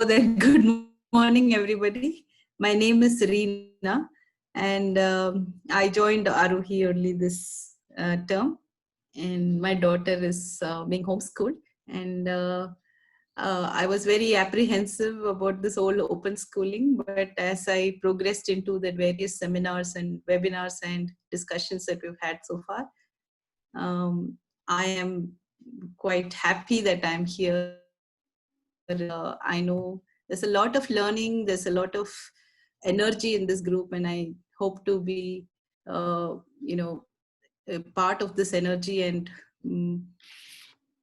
then good morning, everybody. My name is Reena, and I joined Aruhi only this term. And my daughter is being homeschooled, and I was very apprehensive about this whole open schooling. But as I progressed into the various seminars and webinars and discussions that we've had so far, I am quite happy that I'm here. I know there's a lot of learning, there's a lot of energy in this group, and I hope to be, a part of this energy mm,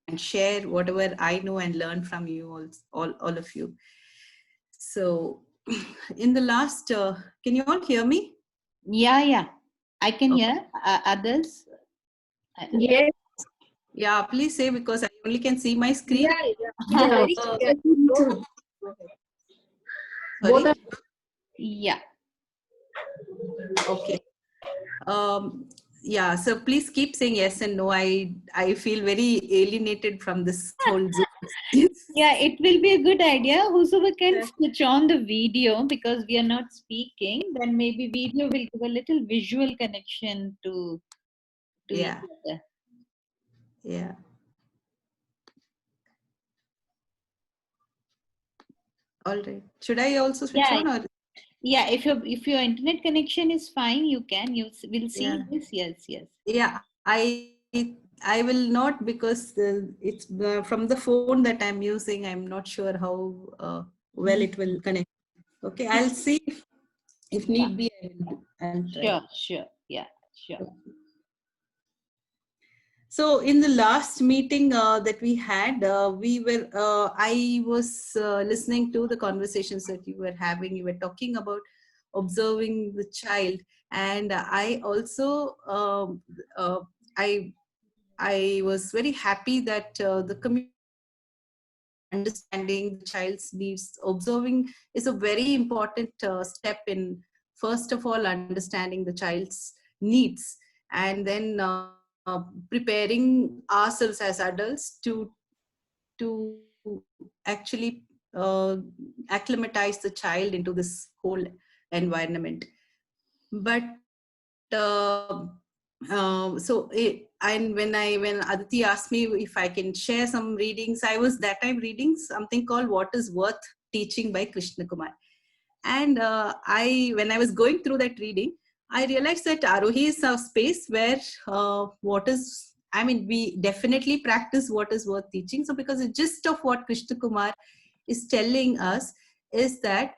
and share whatever I know and learn from you, all of you. So, in the last, can you all hear me? Yeah, I can hear. Others? Yes. Yeah, please say, because I only can see my screen. Yeah. Very clear. Sorry? Yeah. Okay. Yeah, so please keep saying yes and no. I feel very alienated from this whole Zoom. Yeah, it will be a good idea. Whosoever can switch on the video, because we are not speaking, then maybe video will give a little visual connection to Yeah. each other. Yeah. All right. Should I also switch on? Or? Yeah, if your internet connection is fine, you can. You will see this. Yes. Yeah, I will not, because it's from the phone that I'm using. I'm not sure how well it will connect. Okay, I'll see if need be. I'll try. Sure. Yeah, sure. So in the last meeting that we had, I was listening to the conversations that you were having. You were talking about observing the child, and I also I was very happy that the community understanding the child's needs, observing is a very important step in, first of all, understanding the child's needs, and then preparing ourselves as adults to actually acclimatize the child into this whole environment. But and when Aditi asked me if I can share some readings, I was that time reading something called What is Worth Teaching by Krishna Kumar. And when I was going through that reading, I realized that Arohi is a space where we definitely practice what is worth teaching. So because the gist of what Krishna Kumar is telling us is that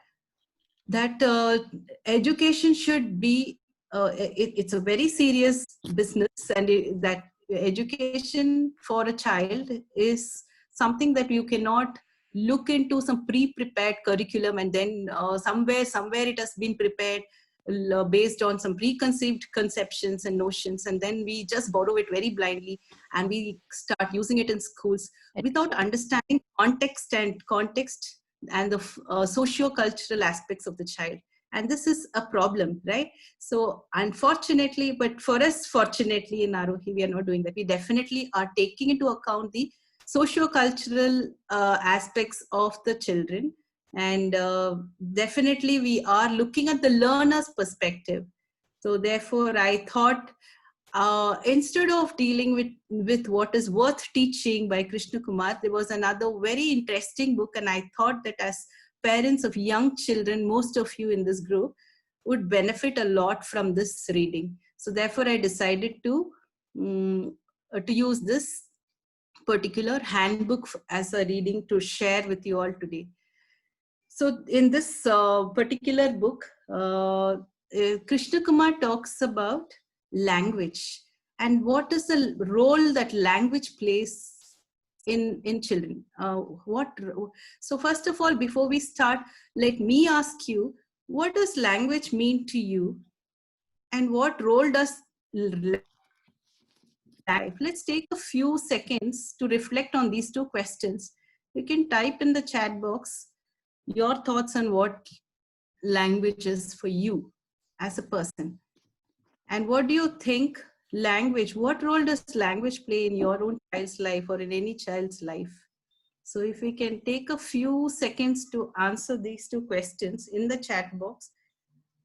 education should be, it's a very serious business, and that education for a child is something that you cannot look into some pre-prepared curriculum, and then somewhere it has been prepared based on some preconceived conceptions and notions, and then we just borrow it very blindly and we start using it in schools without understanding context and the socio-cultural aspects of the child. And this is a problem, right? So unfortunately, but for us, fortunately, in Arohi, we are not doing that. We definitely are taking into account the socio-cultural aspects of the children. And definitely we are looking at the learner's perspective. So therefore, I thought, instead of dealing with what is worth teaching by Krishna Kumar, there was another very interesting book, and I thought that as parents of young children, most of you in this group would benefit a lot from this reading. So therefore, I decided to use this particular handbook as a reading to share with you all today. So in this particular book, Krishna Kumar talks about language and what is the role that language plays in children. So first of all, before we start, let me ask you, what does language mean to you, and what role does life? Let's take a few seconds to reflect on these two questions. You can type in the chat box your thoughts on what language is for you as a person. And what do you think what role does language play in your own child's life or in any child's life? So if we can take a few seconds to answer these two questions in the chat box,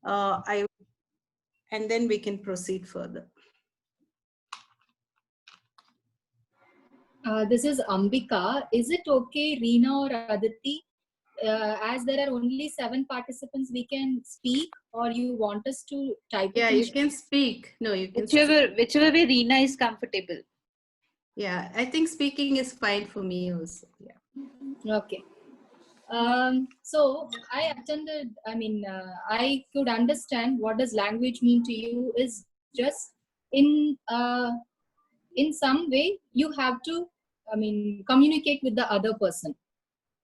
and then we can proceed further. This is Ambika. Is it okay, Reena or Aditi? As there are only 7 participants, we can speak, or you want us to type Yeah, it in you can speak. No, you can Whichever way Reena is comfortable. Yeah, I think speaking is fine for me also. Yeah. Okay. So I attended, I could understand what does language mean to you is just in some way you have to, communicate with the other person.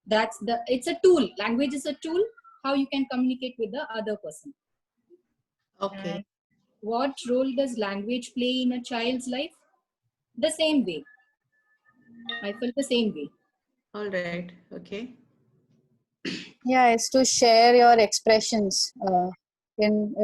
It's a tool. Language is a tool, how you can communicate with the other person. Okay. And what role does language play in a child's life? The same way. I felt the same way. All right. Okay. Yeah, it's to share your expressions in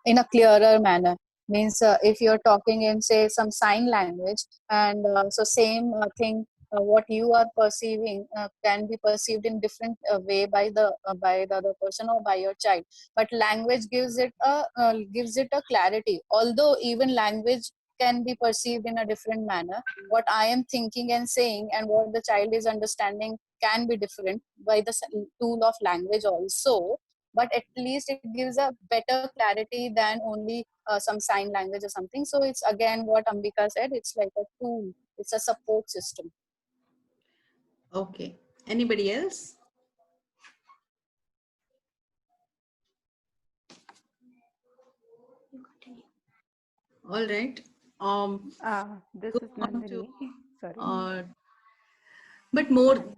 a clearer manner. Means if you're talking in, say, some sign language, and so same thing, what you are perceiving can be perceived in different way by the other person or by your child. But language gives it a clarity. Although even language can be perceived in a different manner, what I am thinking and saying and what the child is understanding can be different by the tool of language also, but at least it gives a better clarity than only some sign language or something. So it's again what Ambika said, it's like a tool, it's a support system. Okay. Anybody else? All right. This is Nandini. Sorry. But more,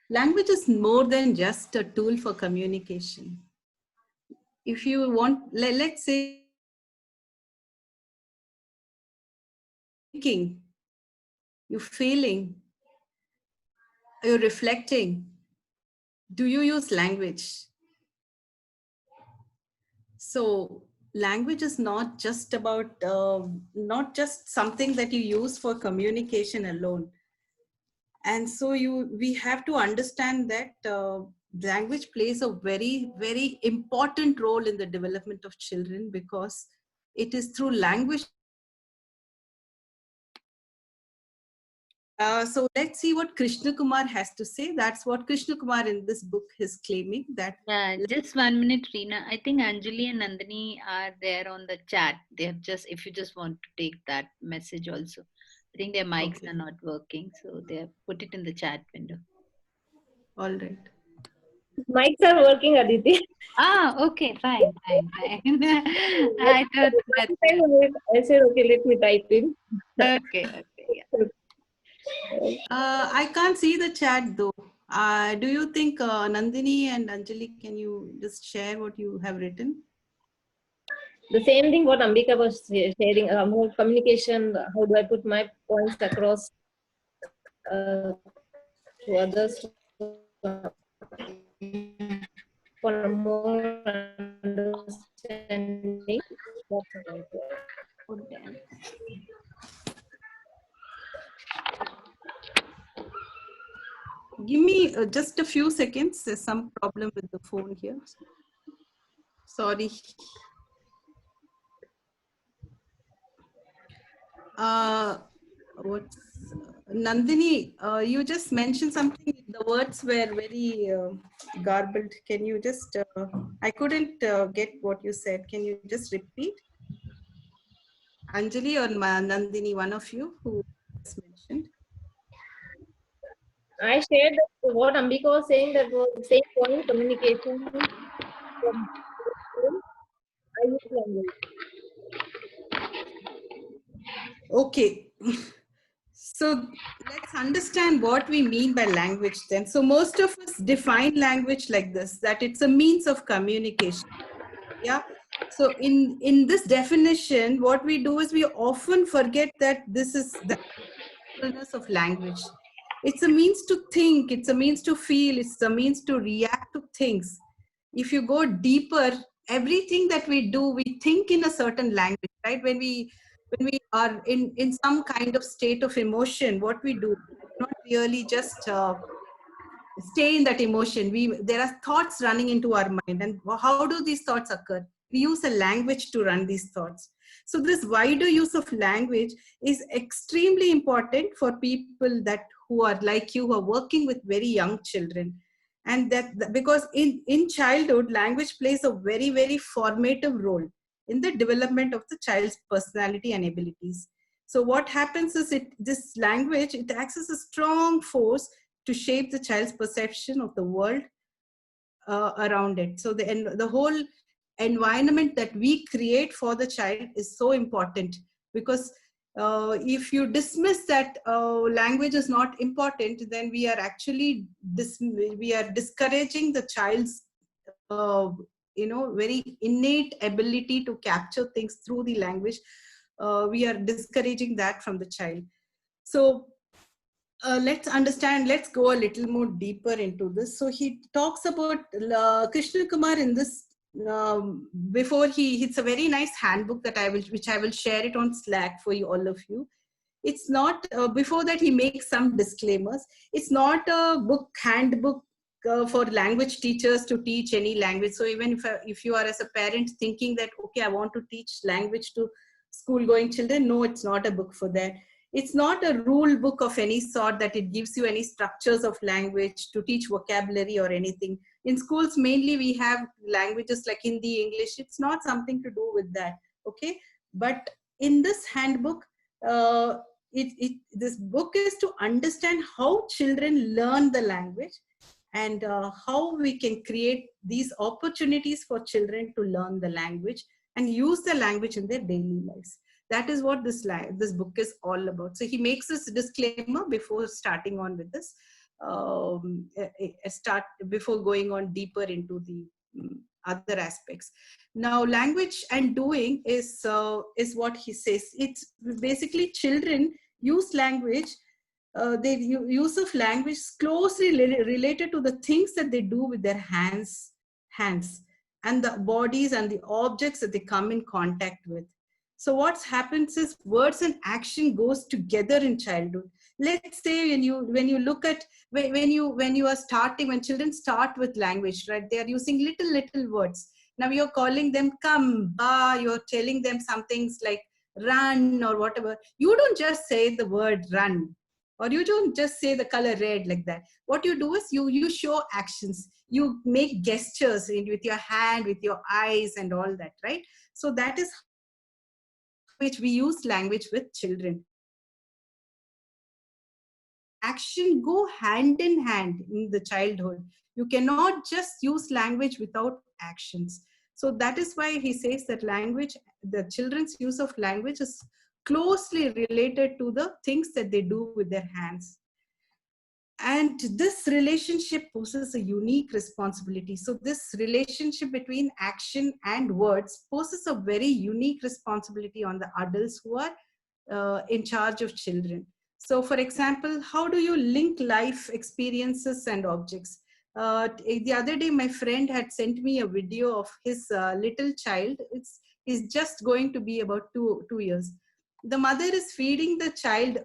language is more than just a tool for communication. If you want, let's say, thinking, you're feeling, you're reflecting, do you use language? So language is not just about, not just something that you use for communication alone. And so we have to understand that language plays a very, very important role in the development of children, because it is through language. So let's see what Krishna Kumar has to say. That's what Krishna Kumar in this book is claiming, that. Yeah, just 1 minute, Reena. I think Anjali and Nandini are there on the chat. They have just, if you just want to take that message also. I think their mics are not working, so they have put it in the chat window. All right. Mics are working, Aditi. Okay, fine. I thought that. I said, okay, let me type in. Okay, yeah. I can't see the chat though. Do you think Nandini and Anjali, can you just share what you have written? The same thing what Ambika was sharing, more communication, how do I put my points across to others for more understanding. Give me just a few seconds. There's some problem with the phone here. Sorry. Nandini, you just mentioned something. The words were very garbled. Can you just, I couldn't get what you said. Can you just repeat? Anjali or Nandini, one of you who just mentioned. I shared what Ambika was saying, that was the same point, communication. I use language. Okay. So let's understand what we mean by language then. So most of us define language like this, that it's a means of communication. Yeah. So in this definition, what we do is we often forget that this is the fullness of language. It's a means to think, it's a means to feel, it's a means to react to things. If you go deeper, everything that we do, we think in a certain language, right? When we when we are in some kind of state of emotion, what we do, not really just stay in that emotion. There are thoughts running into our mind, and how do these thoughts occur? We use a language to run these thoughts. So this wider use of language is extremely important for people that who are like you, who are working with very young children. And that because in childhood, language plays a very, very formative role in the development of the child's personality and abilities. So what happens is this language, it acts as a strong force to shape the child's perception of the world around it. So the whole environment that we create for the child is so important, because if you dismiss that language is not important, then we are actually discouraging the child's very innate ability to capture things through the language. We are discouraging that from the child. So let's go a little more deeper into this. So he talks about Krishna Kumar in this, it's a very nice handbook which I will share it on Slack for you, all of you. It's not, before that he makes some disclaimers. It's not a handbook for language teachers to teach any language. So even if you are as a parent thinking that, okay, I want to teach language to school going children, no, it's not a book for that. It's not a rule book of any sort that it gives you any structures of language to teach vocabulary or anything. In schools, mainly we have languages like Hindi, English. It's not something to do with that, okay? But in this handbook, this book is to understand how children learn the language, and how we can create these opportunities for children to learn the language and use the language in their daily lives. That is what this book is all about. So he makes this disclaimer before starting on with this, before going on deeper into the other aspects. Now, language and doing is what he says. It's basically children use language. Their use of language is closely related to the things that they do with their hands, and the bodies and the objects that they come in contact with. So what happens is words and action goes together in childhood. Let's say when you look at when children start with language, right? They are using little words. Now you're calling them come, ba, you're telling them some things like run or whatever. You don't just say the word run, or you don't just say the color red like that. What you do is you show actions. You make gestures with your hand, with your eyes and all that, right? So that is which we use language with children. Action go hand in hand in the childhood. You cannot just use language without actions. So that is why he says that the children's use of language is closely related to the things that they do with their hands. And this relationship poses a unique responsibility. So this relationship between action and words poses a very unique responsibility on the adults who are in charge of children. So for example, how do you link life experiences and objects? The other day, my friend had sent me a video of his little child. He's just going to be about two years. The mother is feeding the child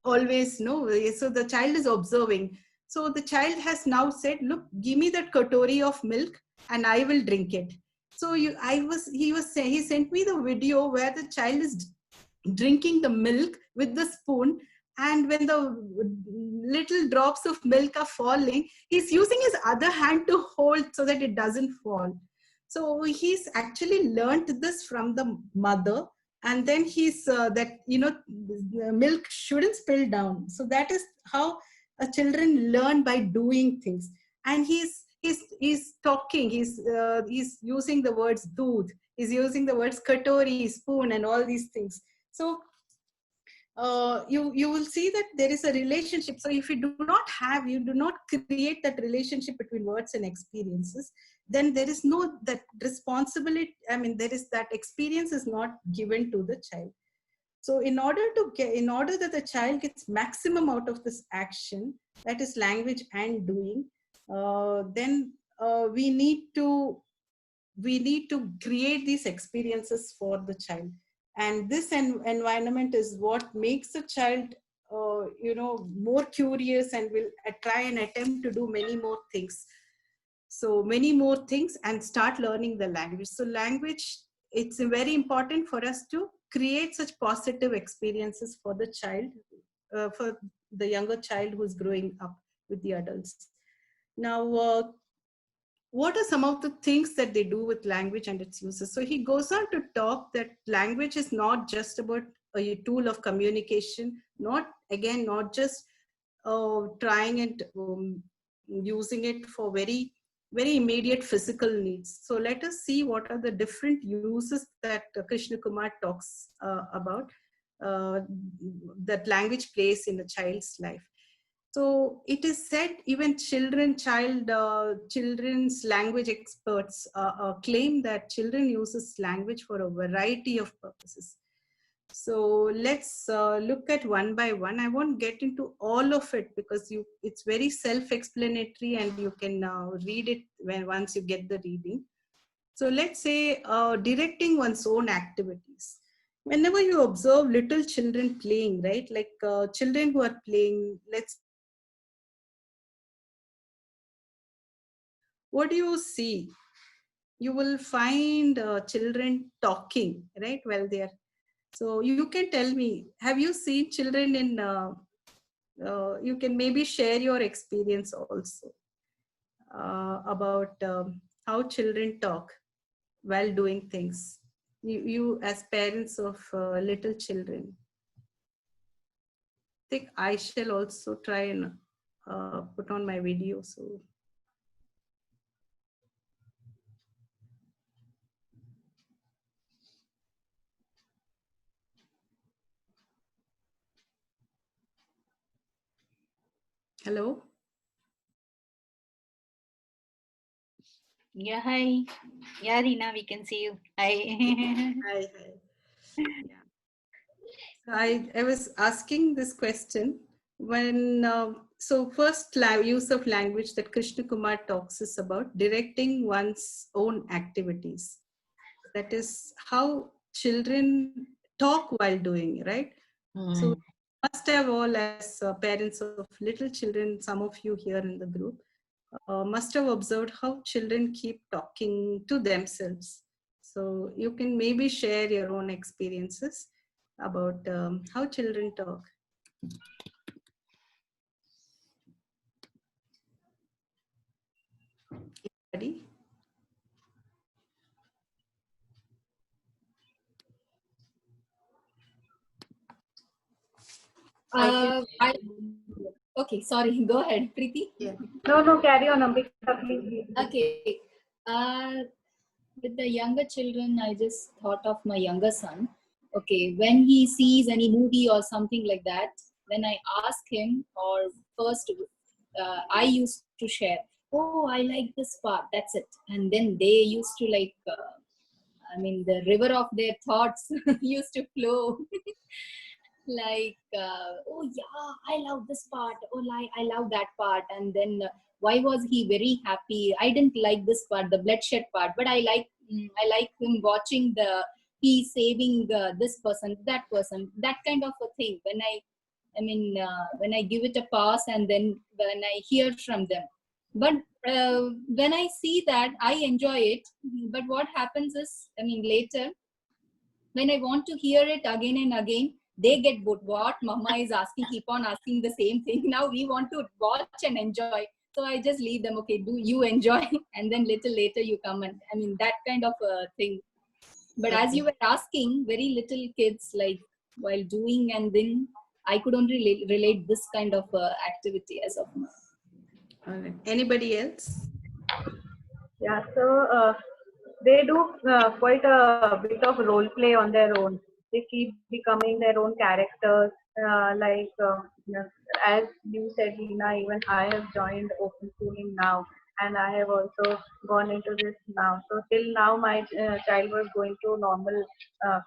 always, no, so the child is observing. So the child has now said, look, give me that katori of milk and I will drink it. So he sent me the video where the child is drinking the milk with the spoon, and when the little drops of milk are falling, he's using his other hand to hold so that it doesn't fall. So he's actually learned this from the mother. And then he's that the milk shouldn't spill down. So that is how children learn, by doing things. And he's talking, he's using the words doodh, he's using the words katori, spoon, and all these things. So you will see that there is a relationship. So if you do not create that relationship between words and experiences, then there is no that responsibility. I mean, there is that experience is not given to the child. So in order that the child gets maximum out of this action, that is language and doing, then we need to create these experiences for the child. And this environment is what makes a child, more curious and will try and attempt to do many more things. So many more things and start learning the language. So language, it's very important for us to create such positive experiences for the child, for the younger child who's growing up with the adults. Now, what are some of the things that they do with language and its uses? So he goes on to talk that language is not just about a tool of communication, not just trying and using it for very, very immediate physical needs. So let us see what are the different uses that Krishna Kumar talks about, that language plays in a child's life. So it is said even children's language experts claim that children uses language for a variety of purposes. So let's look at one by one. I won't get into all of it because it's very self-explanatory and you can read it once you get the reading. So let's say directing one's own activities. Whenever you observe little children playing, right? Like children who are playing, what do you see? You will find children talking, right? While they're, so you can tell me, have you seen children in, you can maybe share your experience also about how children talk while doing things. You as parents of little children. I think I shall also try and put on my video. So. Hello. Yeah, hi. Yeah, Reena, we can see you. Hi. Hi. Yeah. So I was asking this question when, so first use of language that Krishna Kumar talks is about directing one's own activities. That is how children talk while doing, right? So must have all, as parents of little children, some of you here in the group, must have observed how children keep talking to themselves. So you can maybe share your own experiences about how children talk. Anybody? Okay, sorry. Go ahead, Preeti. Yeah. No, carry on, Ambika, please. Okay. With the younger children, I just thought of my younger son. Okay, when he sees any movie or something like that, when I ask him, or first I used to share, oh, I like this part, that's it. And then they used to like, the river of their thoughts used to flow. Like, oh yeah, I love this part, oh, I love that part. And then why was he very happy? I didn't like this part, the bloodshed part, but I like him watching he saving this person, that kind of a thing. When I give it a pass, and then when I hear from them, but when I see that, I enjoy it. But what happens is, later when I want to hear it again and again, they get bored. What mama is asking, keep on asking the same thing. Now we want to watch and enjoy. So I just leave them, okay, do you enjoy? And then little later you come, and that kind of thing. But as you were asking, very little kids, like while doing, and then I could only relate this kind of activity as of now. All right. Anybody else? Yeah, so they do quite a bit of role play on their own. They keep becoming their own characters. As you said, Lina, even I have joined open schooling now, and I have also gone into this now. So till now, my child was going through normal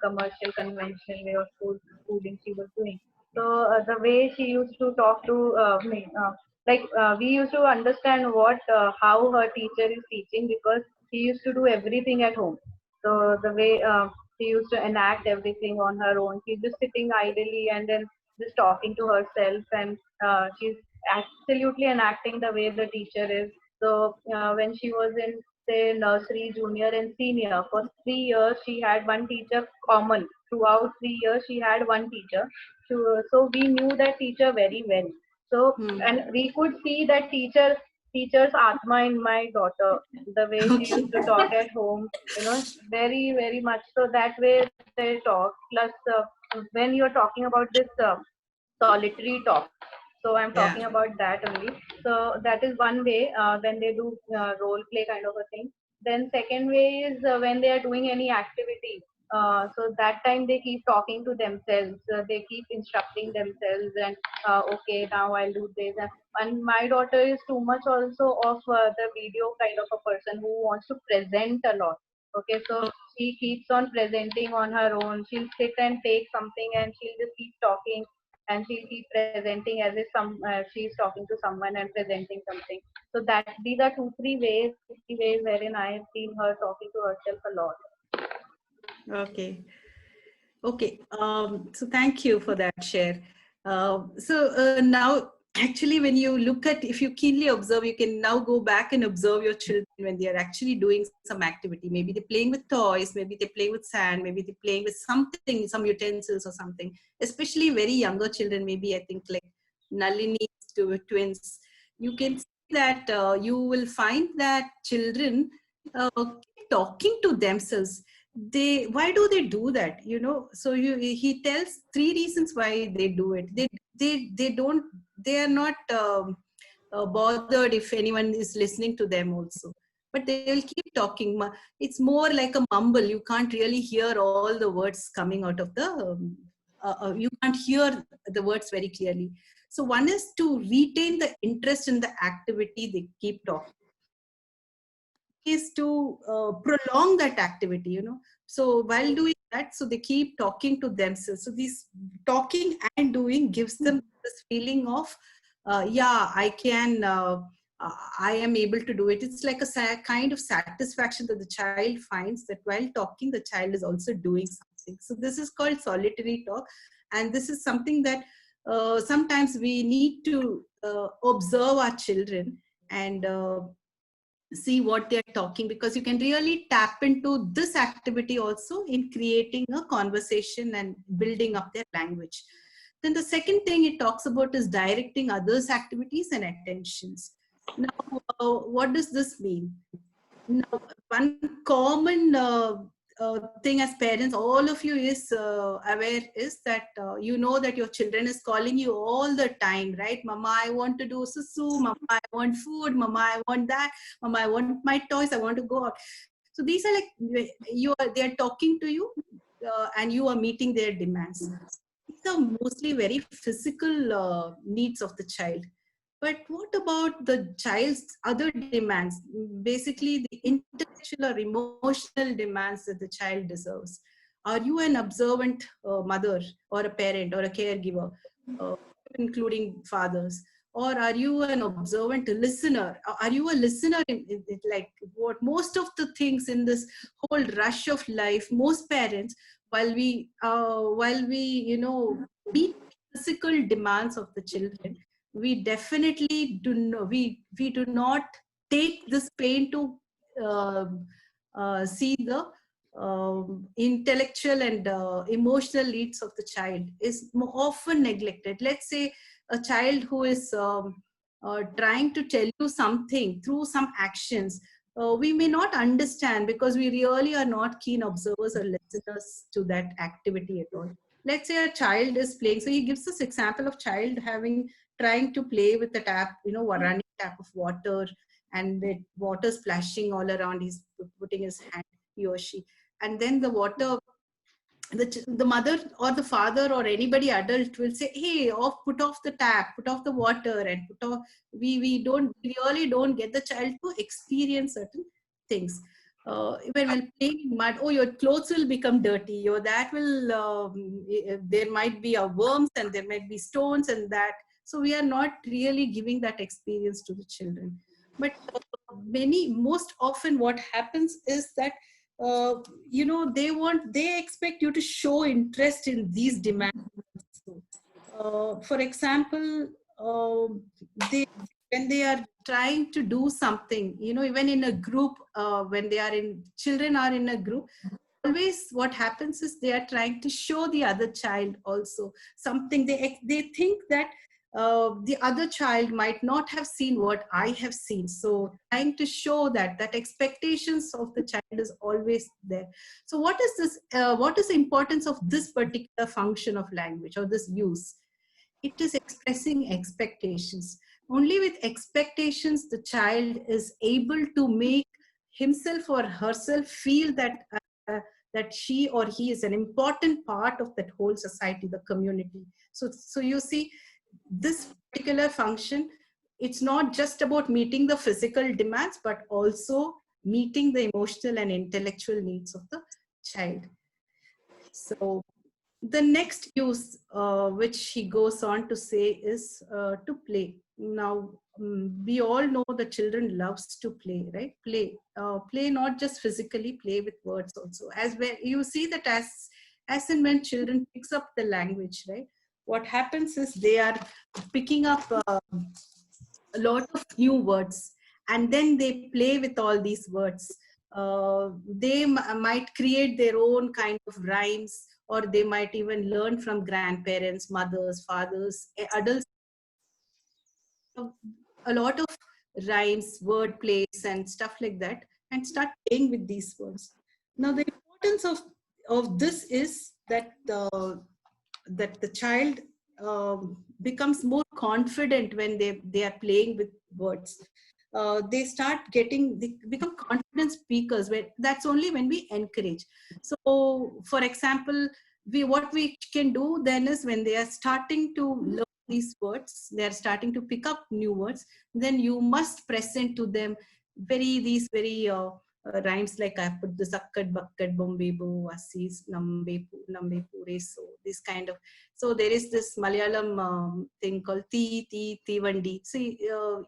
commercial, conventional way of schooling she was doing. So the way she used to talk to me, we used to understand how her teacher is teaching, because he used to do everything at home. So the way She used to enact everything on her own. She's just sitting idly and then just talking to herself, and she's absolutely enacting the way the teacher is. So when she was in say nursery, junior, and senior, for 3 years she had one teacher common. Throughout 3 years, she had one teacher. So we knew that teacher very well. So and we could see that teacher's atma in my daughter, the way she Okay. used to talk at home, very very much. So that way they talk. Plus, when you're talking about this solitary talk, so I'm Yeah. talking about that only. So that is one way when they do role play kind of a thing. Then second way is when they are doing any activity. So that time they keep talking to themselves. They keep instructing themselves, and okay, now I'll do this. And my daughter is too much also of the video kind of a person who wants to present a lot. Okay, so she keeps on presenting on her own. She'll sit and take something, and she'll just keep talking, and she'll keep presenting as if she's talking to someone and presenting something. So that these are two, three ways wherein I have seen her talking to herself a lot. Okay. Okay. So thank you for that share. Now, actually, when you look at, if you keenly observe, you can now go back and observe your children when they are actually doing some activity. Maybe they're playing with toys, maybe they're playing with sand, maybe they're playing with something, some utensils or something. Especially very younger children, maybe I think like Nalini's twins. You can see that you will find that children keep talking to themselves. Why do they do that, so he tells three reasons why they do it. They are not bothered if anyone is listening to them also, but they will keep talking. It's more like a mumble. You can't really hear all the words coming out of the you can't hear the words very clearly. So one is to retain the interest in the activity they keep talking, is to prolong that activity, so while doing that, so they keep talking to themselves. So this talking and doing gives them this feeling of yeah, I am able to do it. It's like a kind of satisfaction that the child finds, that while talking the child is also doing something. So this is called solitary talk, and this is something that sometimes we need to observe our children and see what they're talking, because you can really tap into this activity also in creating a conversation and building up their language. Then the second thing it talks about is directing others' activities and attentions. Now, what does this mean? Now, one common thing as parents, all of you is aware, is that you know that your children is calling you all the time, right? Mama, I want to do susu. Mama, I want food. Mama, I want that. Mama, I want my toys. I want to go out. So these are like, they are talking to you and you are meeting their demands. These are mostly very physical needs of the child. But what about the child's other demands? Basically, the intellectual or emotional demands that the child deserves. Are you an observant mother or a parent or a caregiver, including fathers? Or are you an observant listener? Are you a listener in like what most of the things in this whole rush of life, most parents, while we meet physical demands of the children, we definitely do not, we do not take this pain to see the intellectual and emotional needs of the child is often neglected. Let's say a child who is trying to tell you something through some actions, we may not understand because we really are not keen observers or listeners to that activity at all. Let's say a child is playing. So he gives this example of child trying to play with the tap, a running tap of water, and the water splashing all around. He's putting his hand, he or she, and then the water, the mother or the father or anybody adult will say, hey, put off the tap, put off the water, and put off. We really don't get the child to experience certain things. When playing in mud, your clothes will become dirty, there might be worms and there might be stones and that. So we are not really giving that experience to the children. But most often what happens is that you know, they expect you to show interest in these demands. For example, they when they are trying to do something, you know, even in a group, when children are in a group, always what happens is they are trying to show the other child also something. They think that the other child might not have seen what I have seen, so trying to show that expectations of the child is always there. So what is this, what is the importance of this particular function of language or this use? It is expressing expectations. Only with expectations the child is able to make himself or herself feel that she or he is an important part of that whole society, the community. So you see, this particular function, it's not just about meeting the physical demands, but also meeting the emotional and intellectual needs of the child. So the next use, which he goes on to say, is to play. Now, we all know that children loves to play, right? Play not just physically, play with words also. As where you see that as and when children picks up the language, right? What happens is they are picking up a lot of new words, and then they play with all these words. They might create their own kind of rhymes, or they might even learn from grandparents, mothers, fathers, adults, a lot of rhymes, word plays and stuff like that, and start playing with these words. Now the importance of this is that the child becomes more confident when they are playing with words. They become confident speakers. That's only when we encourage. So for example, what we can do then is, when they are starting to learn these words, they are starting to pick up new words, then you must present to them these very rhymes, like I put the Zakkad Bakkad Bombebu Assis Nambe Pure, so this kind of. So there is this Malayalam thing called Ti Vandi. See,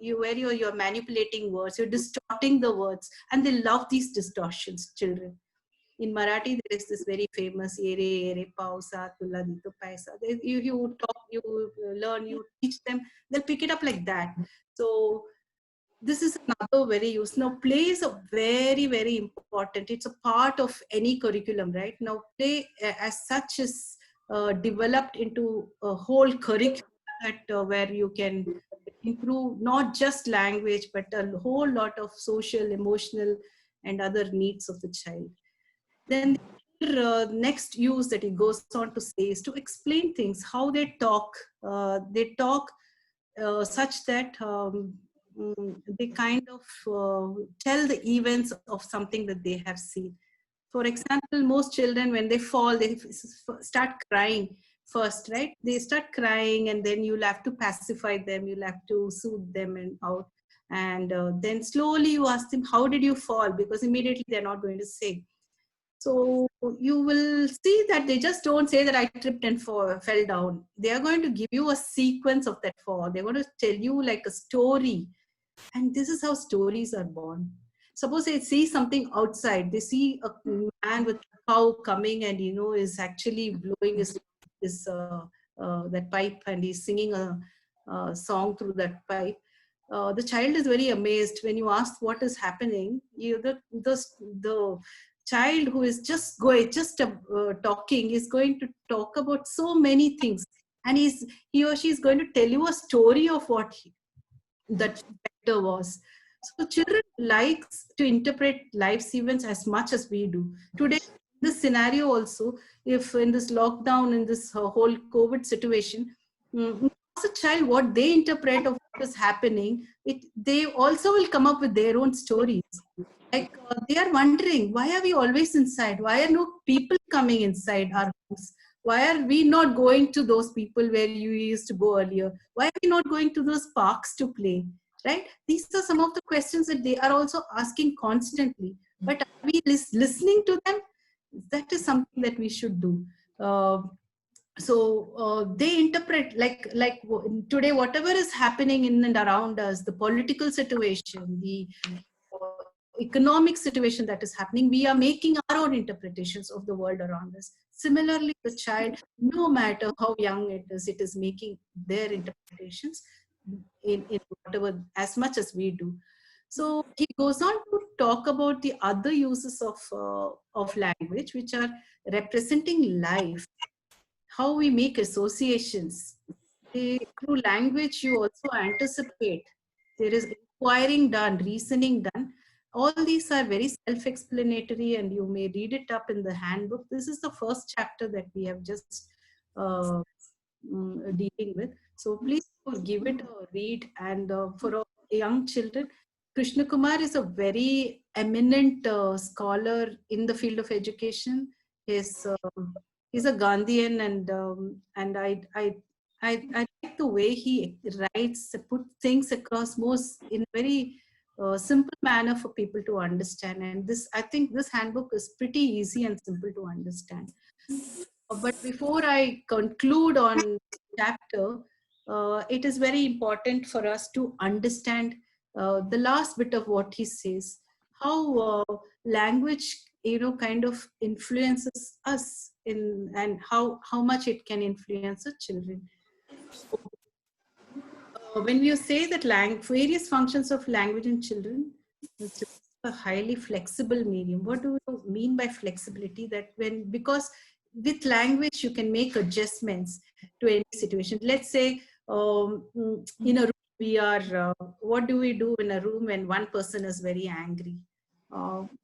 you're manipulating words, you're distorting the words, and they love these distortions, children. In Marathi, there is this very famous Ere Pausa Tulla Dito Paisa. You talk, you learn, you teach them, they'll pick it up like that. So this is another very use. Now, play is a very, very important. It's a part of any curriculum, right? Now, play as such is developed into a whole curriculum that where you can improve not just language, but a whole lot of social, emotional, and other needs of the child. Then the next use that he goes on to say is to explain things, how they talk. They talk such that they kind of tell the events of something that they have seen. For example, most children, when they fall, they start crying first, right? They start crying, and then you'll have to pacify them, you'll have to soothe them and out. And then slowly you ask them, how did you fall? Because immediately they're not going to say. So you will see that they just don't say that I tripped and fell down. They are going to give you a sequence of that fall. They're going to tell you like a story. And this is how stories are born. Suppose they see something outside. They see a man with a cow coming, and is actually blowing his that pipe, and he's singing a song through that pipe. The child is very amazed. When you ask what is happening, the child who is just talking is going to talk about so many things, and he or she is going to tell you a story of what that factor was. So children likes to interpret life's events as much as we do. Today, in this scenario also, if in this lockdown, in this whole COVID situation, as a child, what they interpret of what is happening, they also will come up with their own stories. Like they are wondering, why are we always inside? Why are no people coming inside our homes? Why are we not going to those people where you used to go earlier? Why are we not going to those parks to play? Right? These are some of the questions that they are also asking constantly. But are we listening to them? That is something that we should do. So they interpret like today, whatever is happening in and around us, the political situation, the economic situation that is happening, we are making our own interpretations of the world around us. Similarly, the child, no matter how young it is making their interpretations in whatever, as much as we do. So he goes on to talk about the other uses of language, which are representing life, how we make associations. Through language, you also anticipate. There is inquiring done, reasoning done. All these are very self-explanatory, and you may read it up in the handbook. This is the first chapter that we have just dealing with. So please give it a read. And for all young children, Krishna Kumar is a very eminent scholar in the field of education. He's a Gandhian, and I like the way he writes, put things across most in very simple manner for people to understand. And this, I think, this handbook is pretty easy and simple to understand. But before I conclude on chapter, it is very important for us to understand the last bit of what he says, how language, kind of influences us and how much it can influence the children. When you say that various functions of language in children, it's a highly flexible medium. What do you mean by flexibility? That because with language you can make adjustments to any situation. Let's say in a room we are, what do we do in a room when one person is very angry?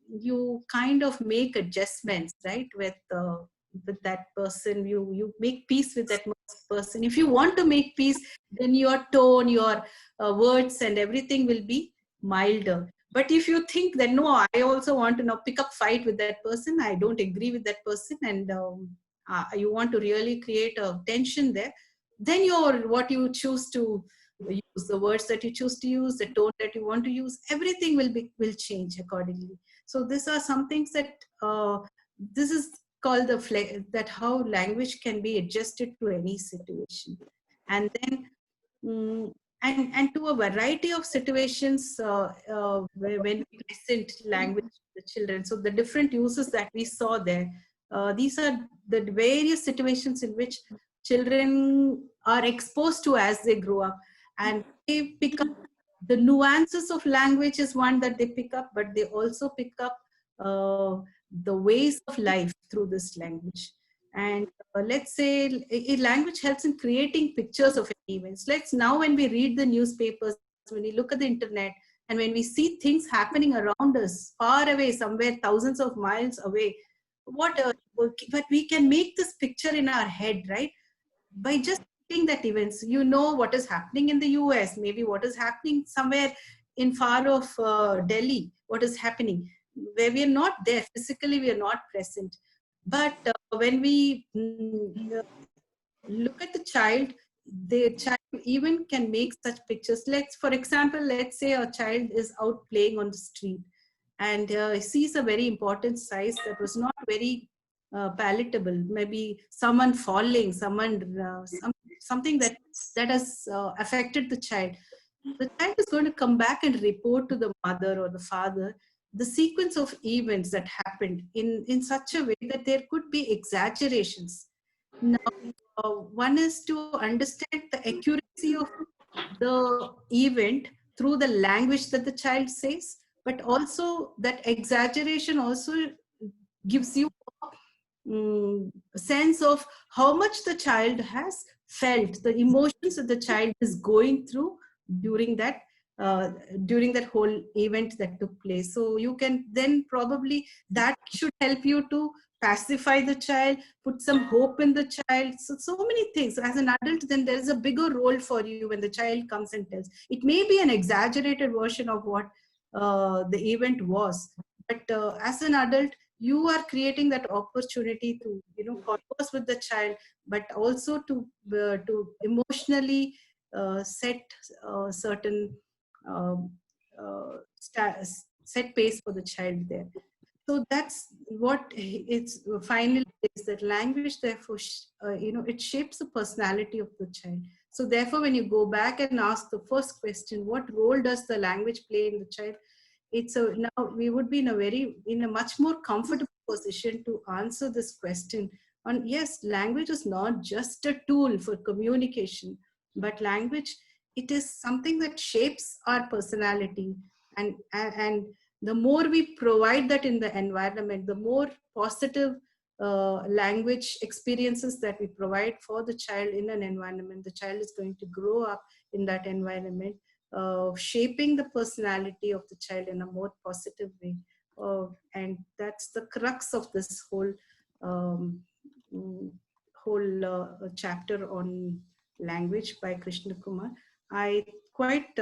You kind of make adjustments, right, with that person. You make peace with that person. If you want to make peace, then your tone, your words and everything will be milder. But if you think that, no, I also want to now pick up fight with that person, I don't agree with that person, and you want to really create a tension there, then what you choose to use, the words that you choose to use, the tone that you want to use, everything will change accordingly. So these are some things that this is called that how language can be adjusted to any situation. And then and to a variety of situations when we present language to the children. So the different uses that we saw there, these are the various situations in which children are exposed to as they grow up, and they pick up the nuances of language is one that they pick up, but they also pick up the ways of life through this language. And let's say a language helps in creating pictures of events. Now when we read the newspapers, when we look at the internet, and when we see things happening around us, far away, somewhere thousands of miles away, but we can make this picture in our head, right? By just reading that events, what is happening in the US, maybe what is happening somewhere in far off Delhi, what is happening, where we are not there physically, we are not present. But when we look at the child even can make such pictures. For example, let's say a child is out playing on the street, and sees a very important sight that was not very palatable. Maybe someone falling, something that has affected the child. The child is going to come back and report to the mother or the father the sequence of events that happened in such a way that there could be exaggerations. Now, one is to understand the accuracy of the event through the language that the child says, but also that exaggeration also gives you a sense of how much the child has felt, the emotions that the child is going through during that whole event that took place. So you can then probably, that should help you to pacify the child, put some hope in the child. So many things. As an adult, then there is a bigger role for you when the child comes and tells. It may be an exaggerated version of what the event was, but as an adult, you are creating that opportunity to converse with the child, but also to emotionally set certain set pace for the child there. So that's what it's finally is, that language therefore it shapes the personality of the child. So therefore, when you go back and ask the first question, what role does the language play in the child, now we would be in a much more comfortable position to answer this question on, yes, language is not just a tool for communication, but language, it is something that shapes our personality. And the more we provide that in the environment, the more positive language experiences that we provide for the child in an environment, the child is going to grow up in that environment, shaping the personality of the child in a more positive way. And that's the crux of this um, whole chapter on language by Krishna Kumar. I quite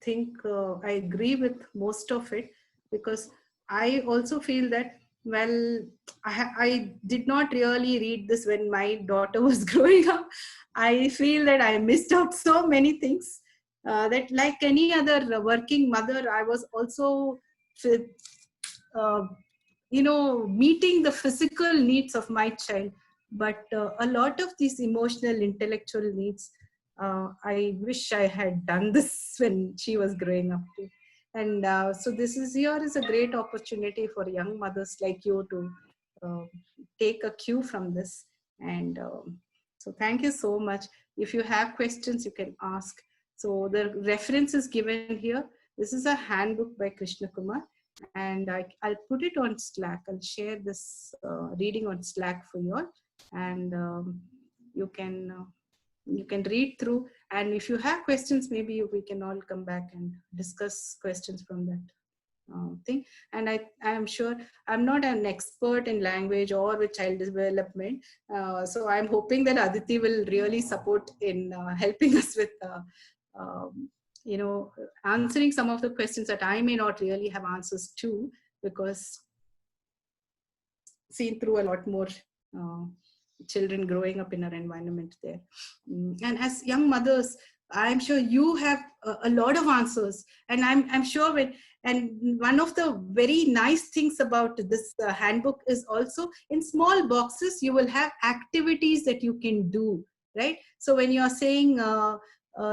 think I agree with most of it, because I also feel that, well, I did not really read this when my daughter was growing up. I feel that I missed out so many things, that like any other working mother, I was also uh, meeting the physical needs of my child, but a lot of these emotional, intellectual needs, I wish I had done this when she was growing up too. And so here is a great opportunity for young mothers like you to take a cue from this. And so thank you so much. If you have questions, you can ask. So the reference is given here. This is a handbook by Krishna Kumar, and I'll put it on Slack. I'll share this reading on Slack for you all, and you can read through. And if you have questions, maybe we can all come back and discuss questions from that thing. And I am sure I'm not an expert in language or with child development, so I'm hoping that Aditi will really support in helping us with um, answering some of the questions that I may not really have answers to, because seen through a lot more children growing up in our environment there. And as young mothers, I'm sure you have a lot of answers, and I'm sure and one of the very nice things about this handbook is also in small boxes you will have activities that you can do, right? So when you are saying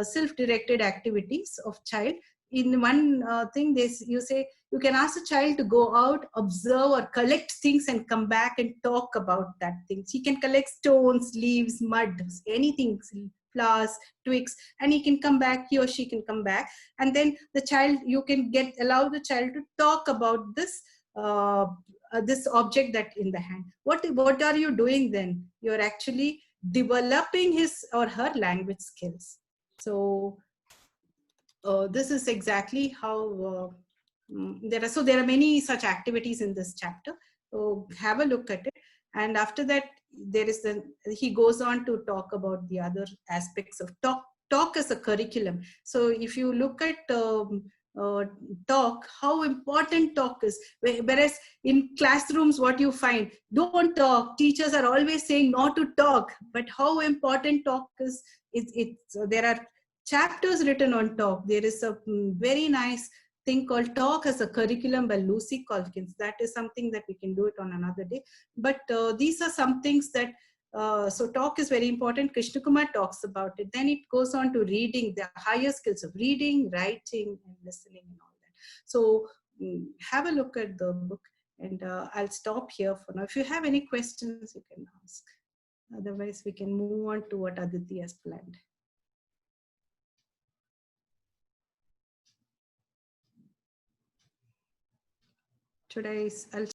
self-directed activities of child, in one thing you say you can ask a child to go out, observe or collect things and come back and talk about that things. He can collect stones, leaves, mud, anything, flowers, twigs, and he or she can come back. And then the child, you can allow the child to talk about this this object that in the hand. What are you doing then? You're actually developing his or her language skills. So this is exactly how there are many such activities in this chapter. So have a look at it. And after that, he goes on to talk about the other aspects of talk as a curriculum. So if you look at talk, how important talk is, whereas in classrooms what you find, don't talk, teachers are always saying not to talk, but how important talk is, there are chapters written on talk. There is a very nice thing called Talk as a Curriculum by Lucy Calkins. That is something that we can do it on another day. But these are some things that, so talk is very important. Krishna Kumar talks about it. Then it goes on to reading, the higher skills of reading, writing, and listening and all that. So have a look at the book, and I'll stop here for now. If you have any questions, you can ask. Otherwise, we can move on to what Aditi has planned. I'll